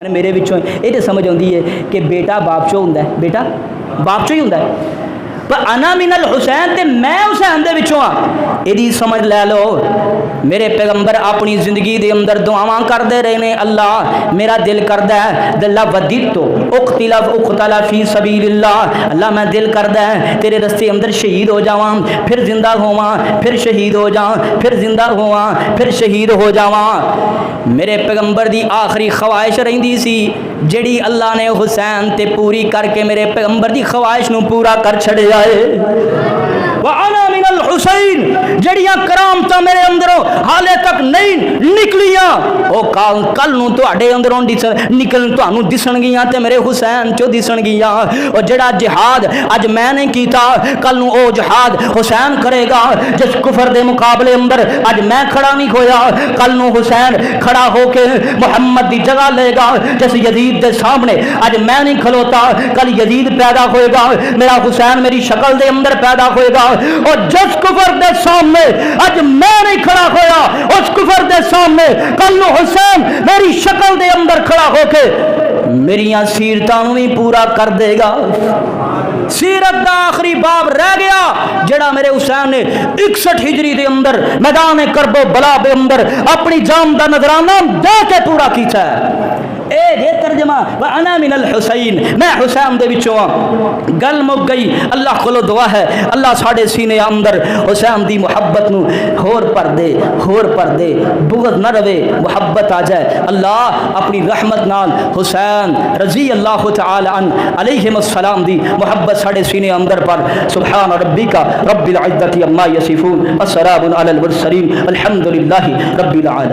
میرے بچوں یہ تو سمجھ آتی ہے کہ بیٹا باپ چو ہوں، بیٹا باپ چو ہی ہوں، پر انا من الحسین تے میں حسین دے بچوں ہاں، یہ سمجھ لے لو۔ میرے پیغمبر اپنی زندگی دے اندر دعاواں کردے رہے نے، اللہ میرا دل کردا ہے اللہ ودیت اقتل فی سبیل اللہ، اللہ میں دل کردا ہے تیرے رستے اندر شہید ہو جاواں، پھر زندہ ہوواں، پھر شہید ہو جاواں، پھر زندہ ہوواں، پھر شہید ہو جاواں۔ میرے پیغمبر دی آخری خواہش رہندی سی جڑی اللہ نے حسین تے پوری کر کے میرے پیغمبر دی خواہش نو پورا کر چھڑیا ہے۔ وَأَنَا مِنَ الْحُسَيْن جڑیاں کرامتاں میرے اندروں حالے تک نہیں نکلیاں، او کل نو تواڈے اندروں نکل تانوں دسن گیاں تے میرے حسین چو دسن گیاں۔ او جڑا جہاد اج میں نے کیتا کل نو او جہاد حسین کرے گا۔ جس کفر دے مقابلے اندر اج میں کھڑا نہیں ہویا، کل نو حسین کھڑا ہو کے محمد دی جگہ لے گا۔ جس یزید دے سامنے اج میں نہیں کھلوتا، کل یزید پیدا ہوئے گا، میرا حسین میری شکل دے اندر پیدا ہوئے گا۔ اور جس کفر دے سامنے اج میں نہیں کھڑا ہویا، اس کفر دے سامنے کل نو حسین میری شکل دے اندر کھڑا ہو کے میریاں سیرتاں بھی پورا کر دے گا۔ سیرت دا آخری باب رہ گیا جڑا میرے حسین نے 61 ہجری دے اندر میدان کرب و بلا دے اندر اپنی جان دا نذرانہ دے کے پورا کیتا ہے۔ اے ترجمہ وانا من الحسین، میں حسین دے وچوں ہاں۔ گل مک گئی۔ اللہ کولو دعا ہے اللہ ساڈے سینے اندر حسین دی محبت نو ہور پر دے، بغض نہ رہے، محبت آ جائے۔ اللہ اپنی رحمت نال حسین رضی اللہ تعالی عنہ علیہم السلام دی محبت ساڈے سینے اندر پر۔ سبحان ربک رب العزت عما یصفون، السلام علی المرسلین، الحمد للہ رب العالمین۔